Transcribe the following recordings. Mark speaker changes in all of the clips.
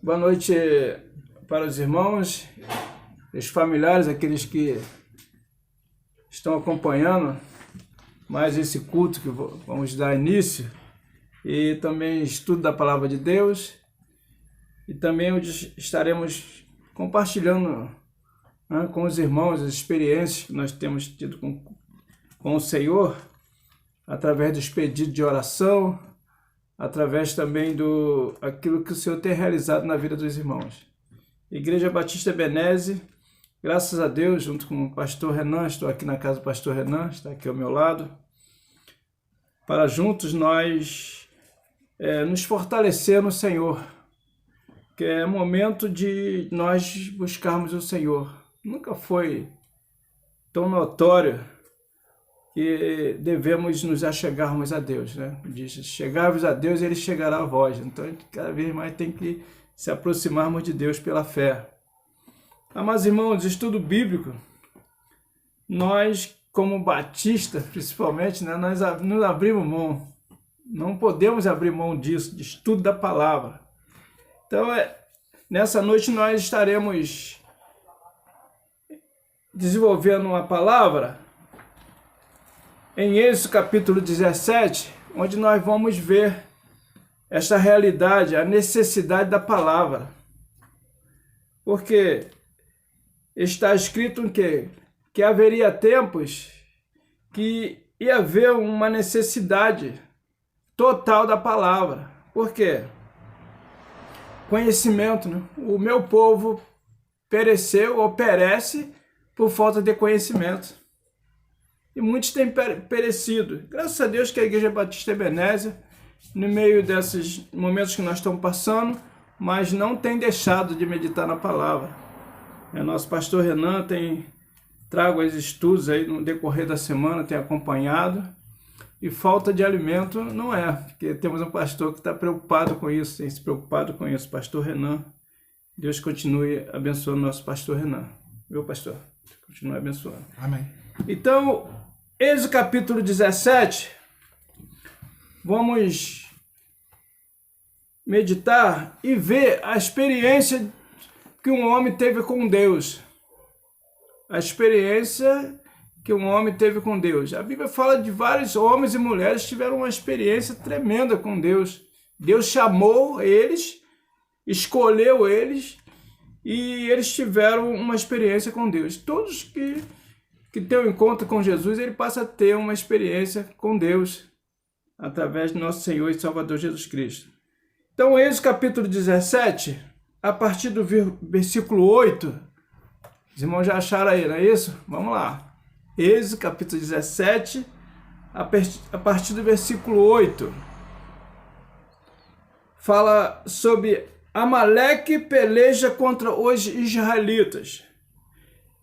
Speaker 1: Boa noite para os irmãos, os familiares, aqueles que estão acompanhando mais esse culto que vamos dar início, e também estudo da Palavra de Deus, e também onde estaremos compartilhando, com os irmãos as experiências que nós temos tido com o Senhor, através dos pedidos de oração, através também aquilo que o Senhor tem realizado na vida dos irmãos. Igreja Batista Ebenezer, graças a Deus, junto com o pastor Renan, estou aqui na casa do pastor Renan, está aqui ao meu lado, para juntos nós nos fortalecer no Senhor, que é momento de nós buscarmos o Senhor. Nunca foi tão notório que devemos nos achegarmos a Deus, né? Diz, chegarmos a Deus, Ele chegará a vós. Então, cada vez mais tem que se aproximarmos de Deus pela fé. Amados irmãos, estudo bíblico, nós, como batista, principalmente, né, nós não abrimos mão, não podemos abrir mão disso, de estudo da palavra. Então, nessa noite nós estaremos desenvolvendo uma palavra em Êxodo capítulo 17, onde nós vamos ver esta realidade, a necessidade da palavra. Porque está escrito que haveria tempos que ia haver uma necessidade total da palavra. Por quê? Conhecimento, né? O meu povo pereceu ou perece por falta de conhecimento. E muitos têm perecido. Graças a Deus que a Igreja Batista Ebenezer, no meio desses momentos que nós estamos passando, mas não tem deixado de meditar na palavra. Nosso pastor Renan tem trago os estudos aí no decorrer da semana, tem acompanhado, e falta de alimento não é, porque temos um pastor que está preocupado com isso, tem se preocupado com isso, pastor Renan. Deus continue abençoando nosso pastor Renan. Viu, pastor? Continue abençoando.
Speaker 2: Amém.
Speaker 1: Então, Êxodo capítulo 17, vamos meditar e ver a experiência que um homem teve com Deus. A experiência que um homem teve com Deus. A Bíblia fala de vários homens e mulheres que tiveram uma experiência tremenda com Deus. Deus chamou eles, escolheu eles, e eles tiveram uma experiência com Deus. Todos que tem um encontro com Jesus, ele passa a ter uma experiência com Deus, através do nosso Senhor e Salvador Jesus Cristo. Então, Êxodo capítulo 17, a partir do versículo 8, os irmãos já acharam aí, não é isso? Vamos lá. Êxodo capítulo 17, a partir do versículo 8, fala sobre Amaleque peleja contra os israelitas.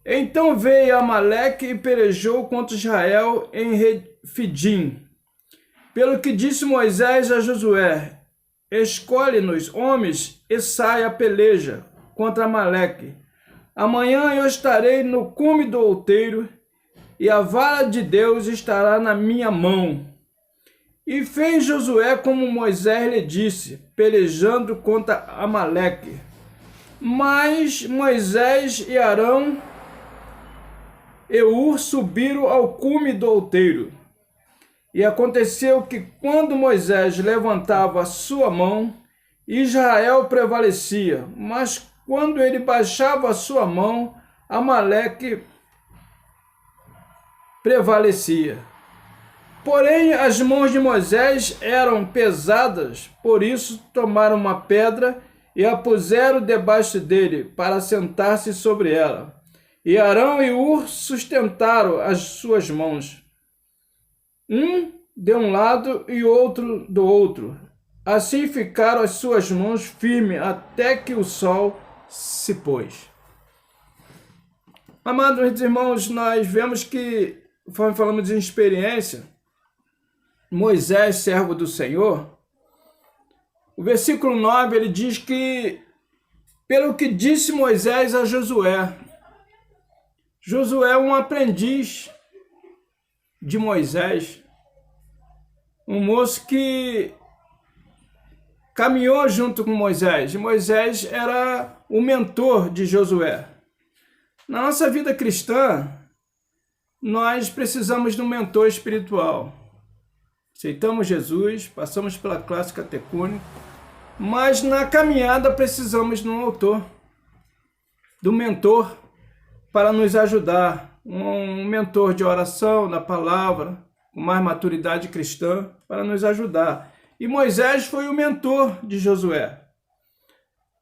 Speaker 1: Então veio Amaleque e pelejou contra Israel em Refidim. Pelo que disse Moisés a Josué: escolhe-nos homens e sai a peleja contra Amaleque. Amanhã eu estarei no cume do outeiro, e a vara de Deus estará na minha mão. E fez Josué como Moisés lhe disse, pelejando contra Amaleque. Mas Moisés e Arão e Hur subiram ao cume do outeiro. E aconteceu que, quando Moisés levantava a sua mão, Israel prevalecia, mas quando ele baixava a sua mão, Amaleque prevalecia. Porém, as mãos de Moisés eram pesadas, por isso tomaram uma pedra e a puseram debaixo dele, para sentar-se sobre ela. E Arão e Hur sustentaram as suas mãos, um de um lado e outro do outro. Assim ficaram as suas mãos firmes até que o sol se pôs. Amados irmãos, nós vemos que, conforme falamos de experiência, Moisés, servo do Senhor, o versículo 9, ele diz que, pelo que disse Moisés a Josué, Josué é um aprendiz de Moisés, um moço que caminhou junto com Moisés, e Moisés era o mentor de Josué. Na nossa vida cristã, nós precisamos de um mentor espiritual. Aceitamos Jesus, passamos pela classe catecúnica, mas na caminhada precisamos de um autor, de um mentor para nos ajudar, um mentor de oração, da palavra, com mais maturidade cristã, para nos ajudar. E Moisés foi o mentor de Josué.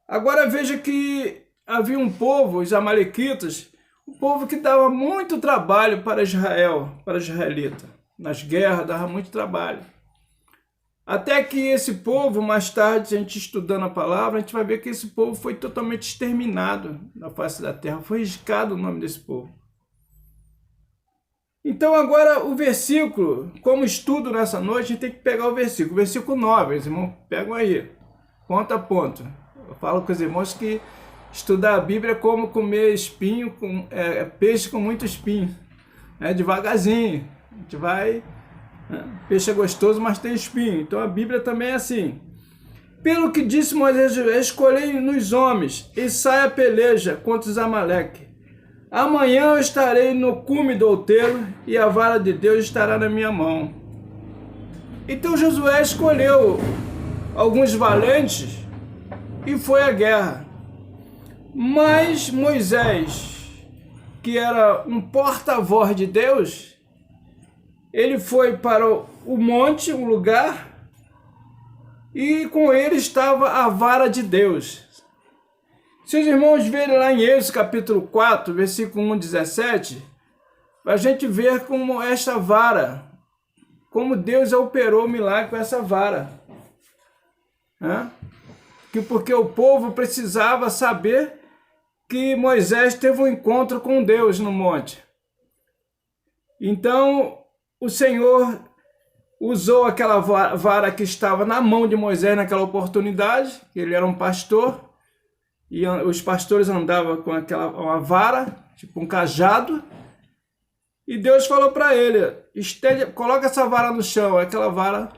Speaker 1: Agora veja que havia um povo, os amalequitas, um povo que dava muito trabalho para Israel, para os israelitas. Nas guerras dava muito trabalho. Até que esse povo, mais tarde, a gente estudando a palavra, a gente vai ver que esse povo foi totalmente exterminado na face da terra. Foi riscado o nome desse povo. Então agora o versículo, como estudo nessa noite, a gente tem que pegar o versículo 9, os irmãos pegam aí, ponto a ponto. Eu falo com os irmãos que estudar a Bíblia é como comer espinho, peixe com muito espinho, devagarzinho, a gente vai, peixe é gostoso, mas tem espinho, então a Bíblia também é assim. Pelo que disse Moisés, escolhei nos homens e saia a peleja contra os Amaleque. Amanhã eu estarei no cume do outeiro e a vara de Deus estará na minha mão. Então Josué escolheu alguns valentes e foi à guerra. Mas Moisés, que era um porta-voz de Deus, ele foi para o monte, um lugar, e com ele estava a vara de Deus. Se os irmãos verem lá em Êxodo capítulo 4, versículo 1, 17, a gente ver como esta vara, como Deus operou o milagre com essa vara. Porque o povo precisava saber que Moisés teve um encontro com Deus no monte. Então, o Senhor usou aquela vara que estava na mão de Moisés naquela oportunidade, ele era um pastor, e os pastores andavam com uma vara, tipo um cajado, e Deus falou para ele, coloca essa vara no chão. Aquela vara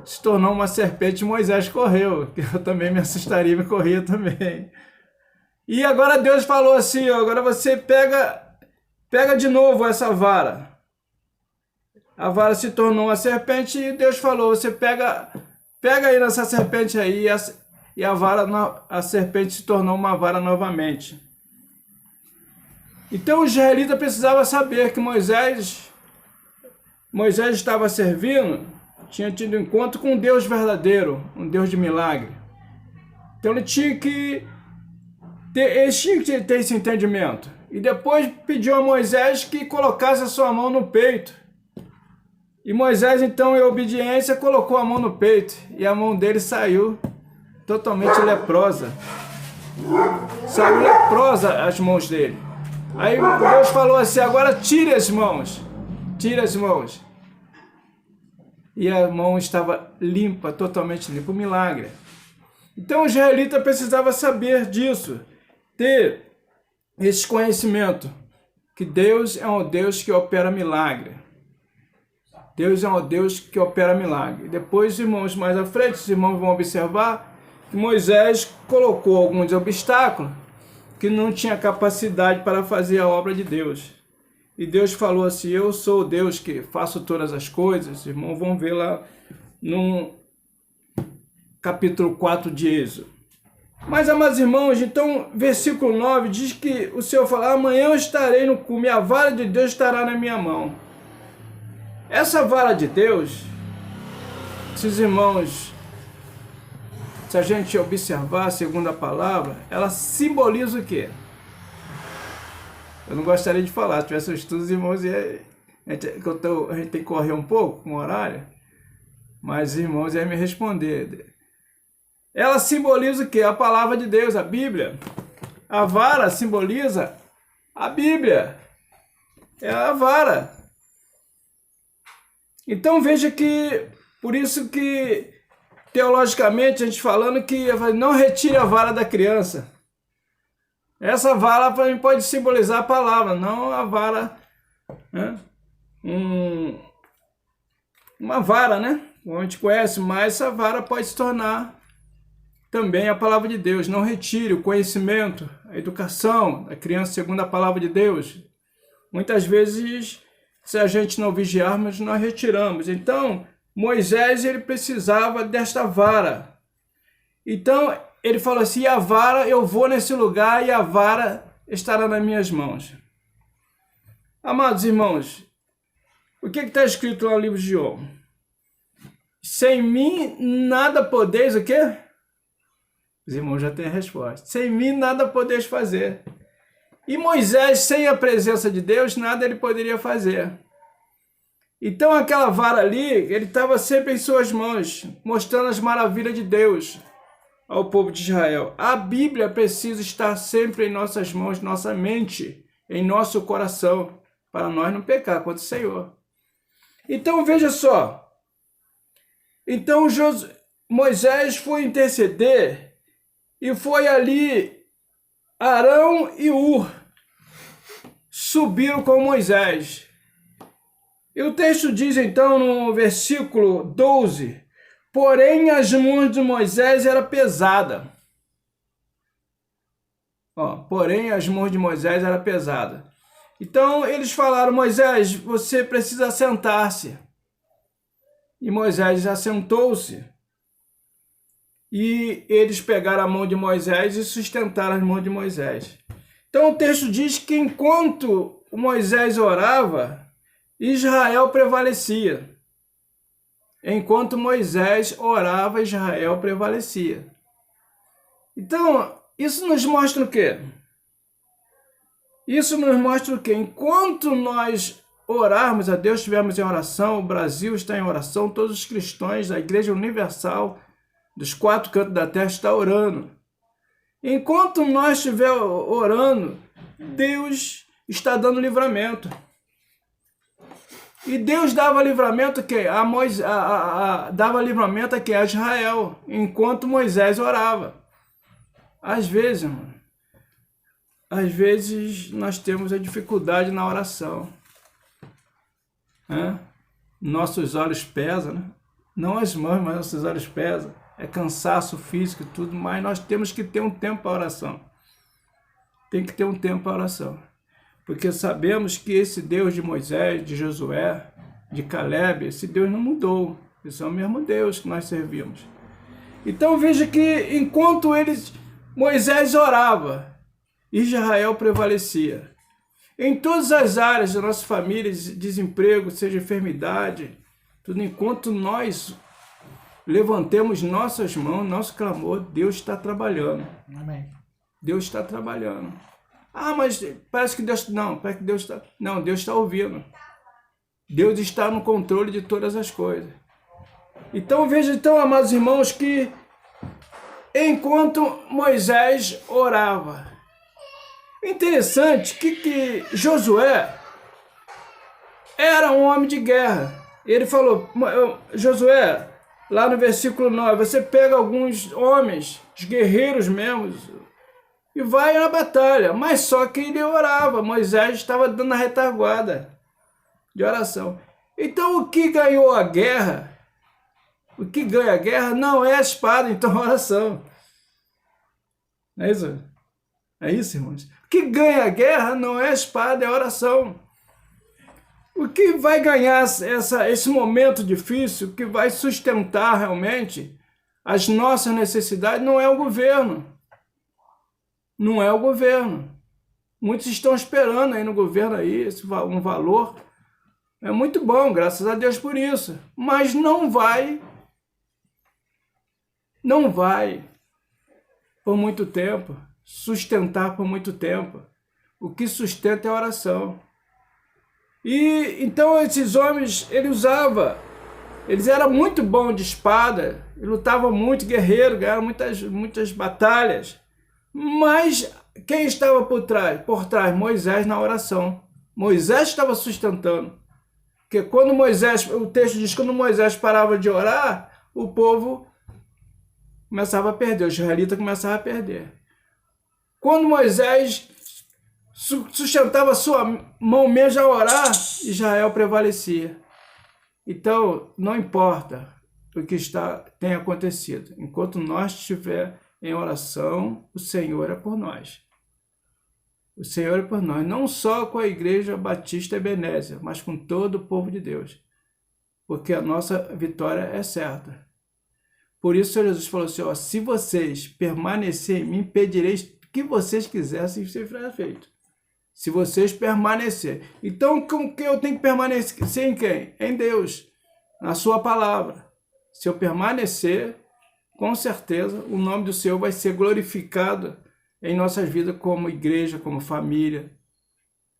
Speaker 1: se tornou uma serpente, Moisés correu, que eu também me assustaria, me corria também. E agora Deus falou assim, agora você pega de novo essa vara. A vara se tornou uma serpente e Deus falou, você pega aí nessa serpente aí, e a serpente se tornou uma vara novamente. Então o israelita precisava saber que Moisés estava servindo, tinha tido encontro com um Deus verdadeiro, um Deus de milagre. Então eles tinham que ter esse entendimento. E depois pediu a Moisés que colocasse a sua mão no peito. E Moisés, então, em obediência, colocou a mão no peito. E a mão dele saiu totalmente leprosa. Saiu leprosa as mãos dele. Aí Deus falou assim, agora tire as mãos. Tire as mãos. E a mão estava limpa, totalmente limpa, um milagre. Então o israelita precisava saber disso, ter esse conhecimento, que Deus é um Deus que opera milagre. Deus é um Deus que opera milagre. Depois, irmãos, mais à frente, os irmãos vão observar que Moisés colocou alguns obstáculos que não tinha capacidade para fazer a obra de Deus. E Deus falou assim, eu sou o Deus que faço todas as coisas. Os irmãos vão ver lá no capítulo 4 de Êxodo. Mas, amados irmãos, então, versículo 9 diz que o Senhor fala, amanhã eu estarei no cume, a vara de Deus estará na minha mão. Essa vara de Deus, esses irmãos, se a gente observar segundo a palavra, ela simboliza o quê? Eu não gostaria de falar, se tivesse estudos, irmãos, a gente tem que correr um pouco com o horário, mas os irmãos iam me responder. Ela simboliza o quê? A palavra de Deus, a Bíblia. A vara simboliza a Bíblia. É a vara. Então veja que, por isso que, teologicamente, a gente falando que não retire a vara da criança. Essa vara pode simbolizar a palavra, não a vara, né? Uma vara, né? Como a gente conhece, mas essa vara pode se tornar também a palavra de Deus. Não retire o conhecimento, a educação da criança segundo a palavra de Deus. Muitas vezes, se a gente não vigiarmos, nós retiramos. Então, Moisés, ele precisava desta vara. Então, ele falou assim, e a vara, eu vou nesse lugar e a vara estará nas minhas mãos. Amados irmãos, o que está escrito lá no livro de João? Sem mim nada podeis, o quê? Os irmãos já têm a resposta. Sem mim nada podeis fazer. E Moisés, sem a presença de Deus, nada ele poderia fazer. Então aquela vara ali, ele estava sempre em suas mãos, mostrando as maravilhas de Deus ao povo de Israel. A Bíblia precisa estar sempre em nossas mãos, nossa mente, em nosso coração, para nós não pecar contra o Senhor. Então veja só. Então Moisés foi interceder e foi ali Arão e Hur subiram com Moisés. E o texto diz então no versículo 12, porém as mãos de Moisés eram pesadas. Porém as mãos de Moisés eram pesadas. Então eles falaram, Moisés, você precisa sentar-se. E Moisés assentou-se. E eles pegaram a mão de Moisés e sustentaram as mãos de Moisés. Então o texto diz que enquanto Moisés orava, Israel prevalecia. Enquanto Moisés orava, Israel prevalecia. Então, isso nos mostra o quê? Isso nos mostra o quê? Enquanto nós orarmos a Deus, estivermos em oração, o Brasil está em oração, todos os cristãos, a Igreja Universal, dos 4 cantos da terra, está orando. Enquanto nós estivermos orando, Deus está dando livramento. E Deus dava livramento dava livramento a Israel, enquanto Moisés orava. Às vezes, irmão, nós temos a dificuldade na oração. Nossos olhos pesam, né? Não as mãos, mas nossos olhos pesam. É cansaço físico e tudo, mas nós temos que ter um tempo para oração. Tem que ter um tempo para oração. Porque sabemos que esse Deus de Moisés, de Josué, de Caleb, esse Deus não mudou. Esse é o mesmo Deus que nós servimos. Então veja que enquanto Moisés orava, Israel prevalecia. Em todas as áreas da nossa família, desemprego, seja enfermidade, tudo, enquanto nós levantemos nossas mãos, nosso clamor, Deus está trabalhando.
Speaker 2: Amém.
Speaker 1: Deus está trabalhando. Mas parece que Deus... Não, parece que Deus está... Não, Deus está ouvindo. Deus está no controle de todas as coisas. Então, veja, amados irmãos, que enquanto Moisés orava, interessante que Josué era um homem de guerra. Ele falou, Josué, lá no versículo 9, você pega alguns homens, os guerreiros mesmo, e vai na batalha. Mas só que ele orava. Moisés estava dando a retaguarda de oração. Então o que ganhou a guerra, o que ganha a guerra não é a espada, então a oração. Não é isso? É isso, irmãos? O que ganha a guerra não é a espada, é a oração. O que vai ganhar esse momento difícil, o que vai sustentar realmente as nossas necessidades, não é o governo. Não é o governo. Muitos estão esperando aí no governo aí um valor. É muito bom, graças a Deus por isso. Mas não vai por muito tempo, sustentar por muito tempo. O que sustenta é a oração. E então esses homens, eles eram muito bons de espada, lutavam muito, guerreiro, ganharam muitas batalhas. Mas quem estava por trás? Moisés na oração. Moisés estava sustentando. Porque quando o texto diz que quando Moisés parava de orar, o povo começava a perder, os israelitas começavam a perder. Quando Moisés sustentava sua mão mesmo a orar, Israel prevalecia. Então, não importa o que tem acontecido. Enquanto nós estiver em oração, o Senhor é por nós. O Senhor é por nós, não só com a Igreja Batista Ebenezer, mas com todo o povo de Deus. Porque a nossa vitória é certa. Por isso o Senhor Jesus falou assim, ó, se vocês permanecerem em mim, pedireis o que vocês quisessem, ser feito. Se vocês permanecerem. Então, com que eu tenho que permanecer em quem? Em Deus, na sua palavra. Se eu permanecer, com certeza, o nome do Senhor vai ser glorificado em nossas vidas como igreja, como família,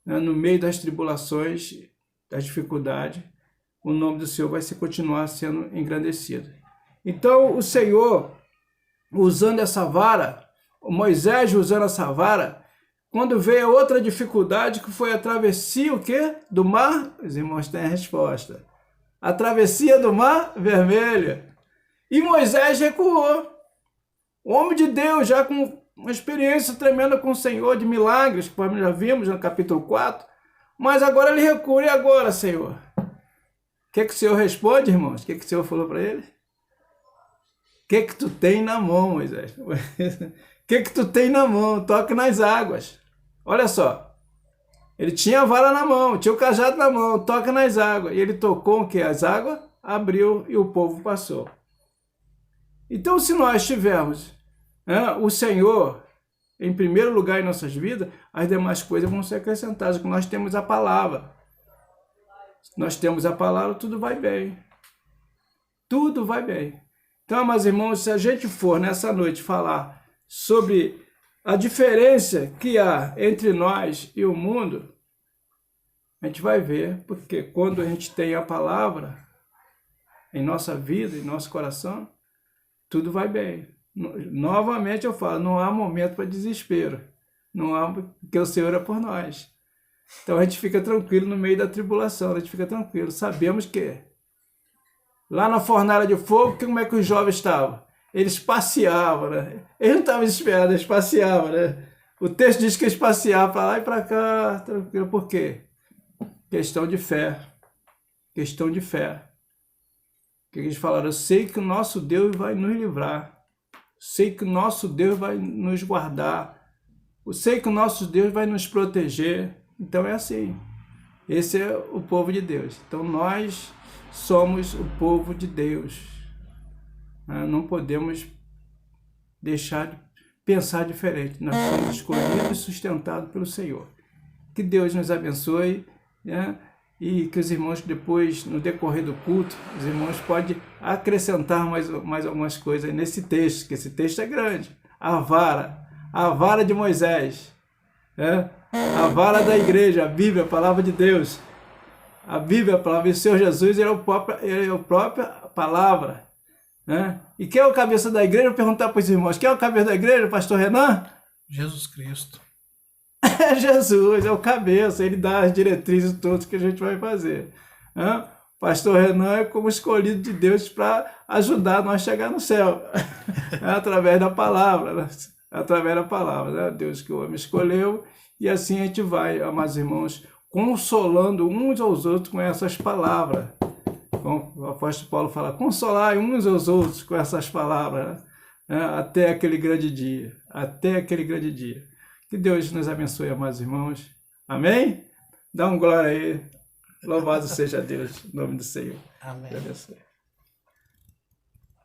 Speaker 1: né? No meio das tribulações, das dificuldades, o nome do Senhor vai continuar sendo engrandecido. Então, o Senhor, usando essa vara, Moisés usando essa vara, quando veio outra dificuldade, que foi a travessia, o quê? Do mar, os irmãos têm a resposta. A travessia do mar vermelho. E Moisés recuou. O homem de Deus, já com uma experiência tremenda com o Senhor, de milagres, que já vimos no capítulo 4, mas agora ele recua. E agora, Senhor? O que o Senhor responde, irmãos? O que o Senhor falou para ele? O que tu tem na mão, Moisés? O que tu tem na mão? Toque nas águas. Olha só. Ele tinha a vara na mão, tinha o cajado na mão, toca nas águas. E ele tocou o que? As águas abriu e o povo passou. Então, se nós tivermos o Senhor em primeiro lugar em nossas vidas, as demais coisas vão ser acrescentadas, porque nós temos a palavra. Se nós temos a palavra, tudo vai bem. Tudo vai bem. Então, meus irmãos, se a gente for nessa noite falar sobre a diferença que há entre nós e o mundo, a gente vai ver, porque quando a gente tem a palavra em nossa vida, em nosso coração, tudo vai bem. Novamente eu falo, não há momento para desespero. Não há, porque o Senhor é por nós. Então a gente fica tranquilo no meio da tribulação, a gente fica tranquilo. Sabemos que lá na fornalha de fogo, como é que os jovens estavam? Eles passeavam, né? Eles não estavam desesperados, eles passeavam, né? O texto diz que eles passeavam para lá e para cá, tranquilo. Por quê? Questão de fé. Questão de fé. Que eles falaram, eu sei que o nosso Deus vai nos livrar. Sei que o nosso Deus vai nos guardar. Eu sei que o nosso Deus vai nos proteger. Então é assim. Esse é o povo de Deus. Então nós somos o povo de Deus. Não podemos deixar de pensar diferente. Nós somos escolhidos e sustentados pelo Senhor. Que Deus nos abençoe, né? E que os irmãos depois, no decorrer do culto, os irmãos podem acrescentar mais algumas coisas nesse texto, que esse texto é grande. A vara de Moisés, né? A vara da igreja, a Bíblia, a palavra de Deus. A Bíblia, a palavra do Senhor Jesus, ele é a própria palavra, né? E quem é o cabeça da igreja? Vou perguntar para os irmãos, quem é o cabeça da igreja, pastor Renan?
Speaker 2: Jesus Cristo.
Speaker 1: É Jesus, é o cabeça, ele dá as diretrizes todas que a gente vai fazer. Pastor Renan é como escolhido de Deus para ajudar nós a chegar no céu, através da palavra, né? Através da palavra, né? Deus que o homem escolheu, e assim a gente vai, amados irmãos, consolando uns aos outros com essas palavras. Como o apóstolo Paulo fala, consolar uns aos outros com essas palavras, né? Até aquele grande dia, até aquele grande dia. Que Deus nos abençoe, amados irmãos. Amém? Dá um glória aí. Louvado seja Deus, em nome do Senhor.
Speaker 2: Amém.
Speaker 1: Deus abençoe.